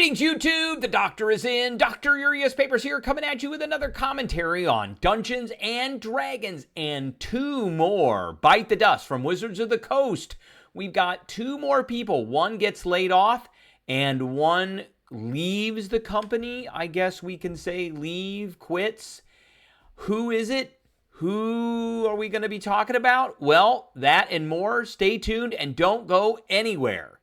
Greetings, YouTube! The Doctor is in. Dr. Urias Papers here, coming at you with another commentary on Dungeons and Dragons and two more Bite the Dust from Wizards of the Coast. We've got two more people. One gets laid off and one leaves the company. I guess we can say quits. Who is it? Who are we going to be talking about? Well, that and more. Stay tuned and don't go anywhere.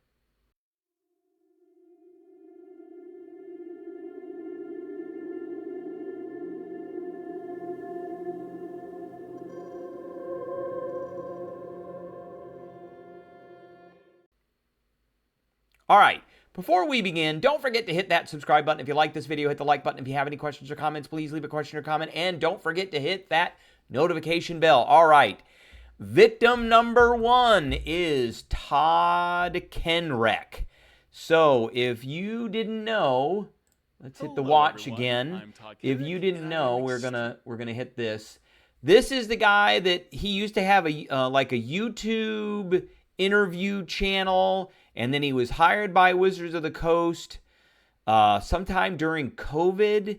All right, before we begin, don't forget to hit that subscribe button. If you like this video, hit the like button. If you have any questions or comments, please leave a question or comment. And don't forget to hit that notification bell. All right, victim number one is Todd Kenreck. So if you didn't know, let's hit the watch again. If you didn't know, we're gonna hit this. This is the guy that he used to have like a YouTube interview channel, and then he was hired by Wizards of the Coast sometime during COVID,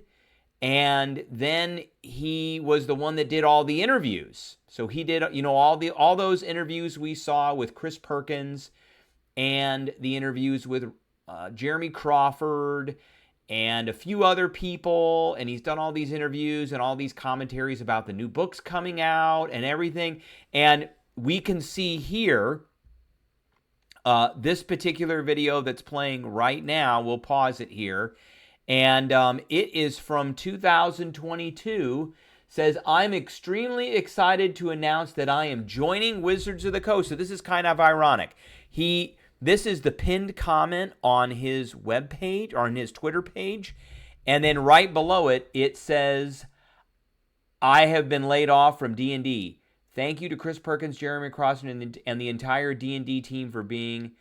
and then he was the one that did all the interviews. So he did, all those interviews we saw with Chris Perkins and the interviews with Jeremy Crawford and a few other people, and he's done all these interviews and all these commentaries about the new books coming out and everything. And we can see here this particular video that's playing right now. We'll pause it here. And it is from 2022. Says, I'm extremely excited to announce that I am joining Wizards of the Coast. So this is kind of ironic. This is the pinned comment on his webpage, or on his Twitter page. And then right below it, it says, I have been laid off from D&D. Thank you to Chris Perkins, Jeremy Crawford, and the entire D&D team for being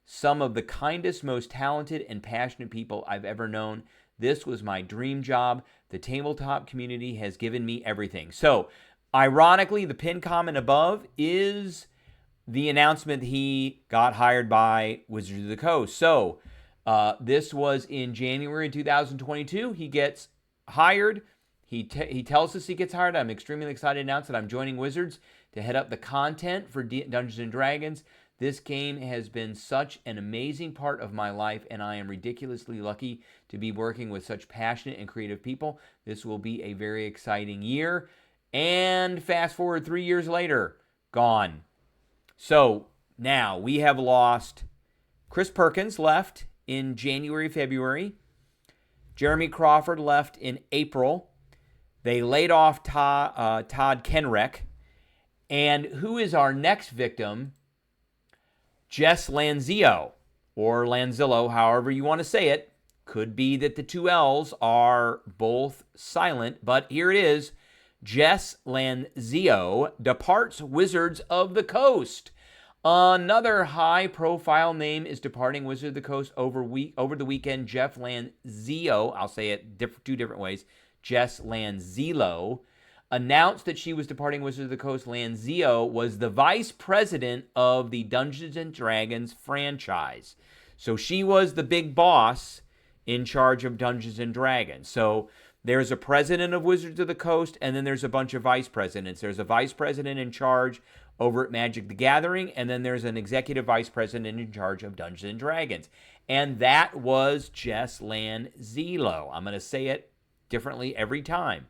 some of the kindest, most talented, and passionate people I've ever known. This was my dream job. The tabletop community has given me everything. So, ironically, the pinned comment above is the announcement he got hired by Wizards of the Coast. So, this was in January 2022. He gets hired. He tells us he gets hired. I'm extremely excited to announce that I'm joining Wizards to head up the content for Dungeons & Dragons. This game has been such an amazing part of my life, and I am ridiculously lucky to be working with such passionate and creative people. This will be a very exciting year. And fast forward 3 years later, gone. So now we have lost Chris Perkins, left in January, February. Jeremy Crawford left in April. They laid off Todd Kenreck. And who is our next victim? Jess Lanzillo, or Lanzillo, however you want to say it. Could be that the two L's are both silent, but here it is. Jess Lanzillo departs Wizards of the Coast. Another high-profile name is departing Wizards of the Coast over the weekend. Jeff Lanzillo, I'll say it two different ways. Jess Lanzillo announced that she was departing Wizards of the Coast. Lanzillo was the vice president of the Dungeons & Dragons franchise. So she was the big boss in charge of Dungeons & Dragons. So there's a president of Wizards of the Coast, and then there's a bunch of vice presidents. There's a vice president in charge over at Magic the Gathering, and then there's an executive vice president in charge of Dungeons & Dragons. And that was Jess Lanzillo. I'm going to say it differently every time.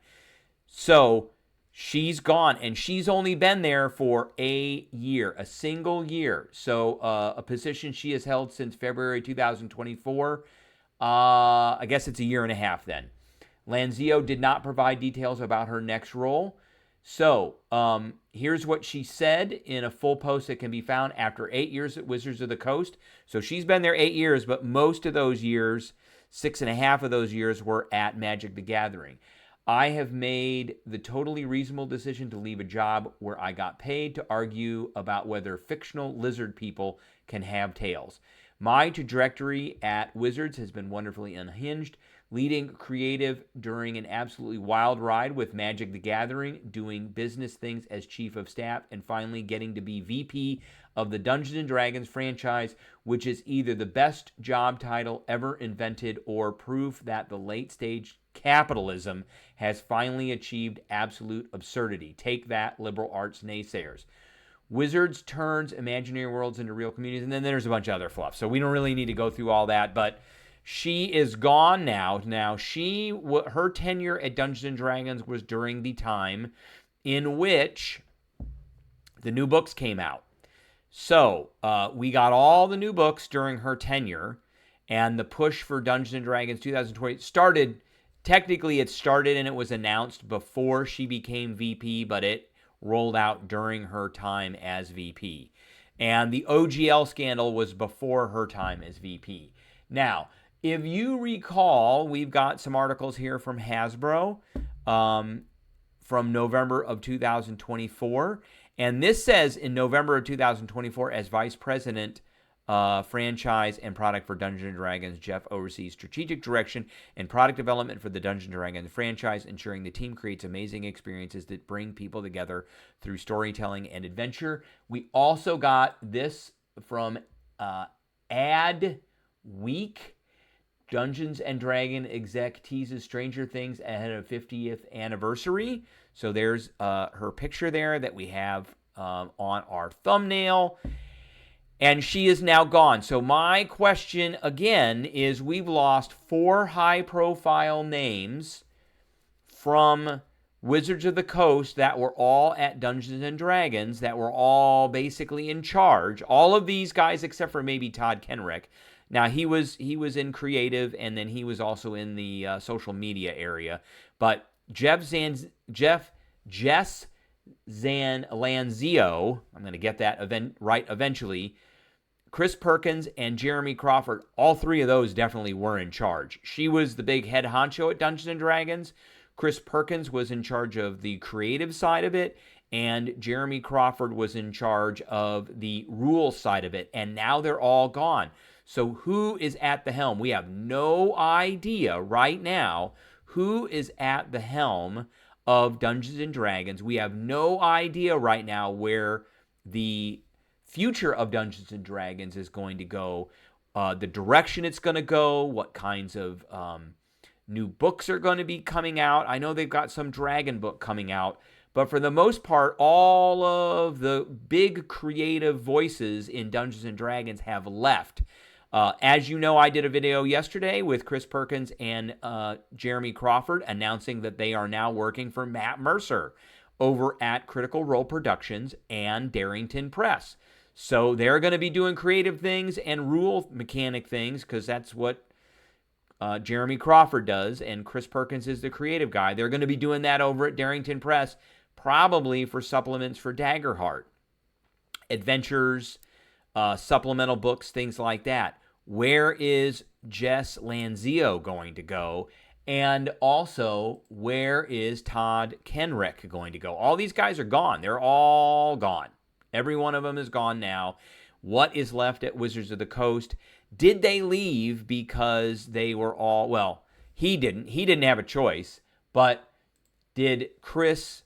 So she's gone, and she's only been there for a year, a single year. So a position she has held since February 2024. I guess it's a year and a half then. Lanzillo did not provide details about her next role. So here's what she said in a full post that can be found after 8 years at Wizards of the Coast. So she's been there 8 years, but most of those years, 6.5 of those years, were at Magic the Gathering. I have made the totally reasonable decision to leave a job where I got paid to argue about whether fictional lizard people can have tails. My trajectory at Wizards has been wonderfully unhinged, leading creative during an absolutely wild ride with Magic the Gathering, doing business things as chief of staff, and finally getting to be VP of the Dungeons & Dragons franchise, which is either the best job title ever invented or proof that the late-stage capitalism has finally achieved absolute absurdity. Take that, liberal arts naysayers. Wizards turns imaginary worlds into real communities, and then there's a bunch of other fluff. So we don't really need to go through all that, but she is gone now. Now, her tenure at Dungeons & Dragons was during the time in which the new books came out. So we got all the new books during her tenure, and the push for Dungeons & Dragons 2020 started. Technically, it started and it was announced before she became VP, but it rolled out during her time as VP. And the OGL scandal was before her time as VP. Now, if you recall, we've got some articles here from Hasbro from November of 2024. And this says in November of 2024, as Vice President, franchise and product for Dungeons & Dragons, Jeff oversees strategic direction and product development for the Dungeons & Dragons franchise, ensuring the team creates amazing experiences that bring people together through storytelling and adventure. We also got this from Ad Week. Dungeons & Dragon exec teases Stranger Things ahead of 50th anniversary. So there's her picture there that we have on our thumbnail. And she is now gone. So my question, again, is we've lost 4 high-profile names from Wizards of the Coast that were all at Dungeons & Dragons, that were all basically in charge. All of these guys, except for maybe Todd Kenreck. Now, he was in creative, and then he was also in the social media area. But Jess Lanzio, I'm going to get that right eventually, Chris Perkins and Jeremy Crawford, all 3 of those definitely were in charge. She was the big head honcho at Dungeons & Dragons. Chris Perkins was in charge of the creative side of it, and Jeremy Crawford was in charge of the rules side of it, and now they're all gone. So who is at the helm? We have no idea right now who is at the helm of Dungeons & Dragons. We have no idea right now where the future of Dungeons & Dragons is going to go, the direction it's going to go, what kinds of new books are going to be coming out. I know they've got some dragon book coming out, but for the most part, all of the big creative voices in Dungeons & Dragons have left. As you know, I did a video yesterday with Chris Perkins and Jeremy Crawford announcing that they are now working for Matt Mercer over at Critical Role Productions and Darrington Press. So they're going to be doing creative things and rule mechanic things, because that's what Jeremy Crawford does, and Chris Perkins is the creative guy. They're going to be doing that over at Darrington Press, probably for supplements for Daggerheart, adventures, supplemental books, things like that. Where is Jess Lanzio going to go? And also, where is Todd Kenreck going to go? All these guys are gone. They're all gone. Every one of them is gone now. What is left at Wizards of the Coast? Did they leave because they were all... Well, he didn't. He didn't have a choice. But did Chris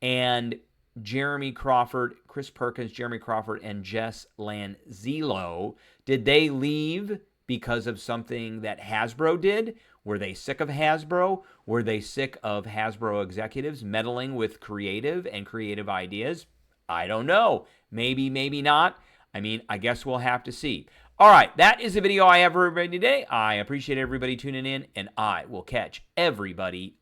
and Jeremy Crawford, Chris Perkins, Jeremy Crawford, and Jess Lanzillo, did they leave because of something that Hasbro did? Were they sick of Hasbro? Were they sick of Hasbro executives meddling with creative and creative ideas? I don't know. Maybe, maybe not. I mean, I guess we'll have to see. All right, that is the video I have for everybody today. I appreciate everybody tuning in, and I will catch everybody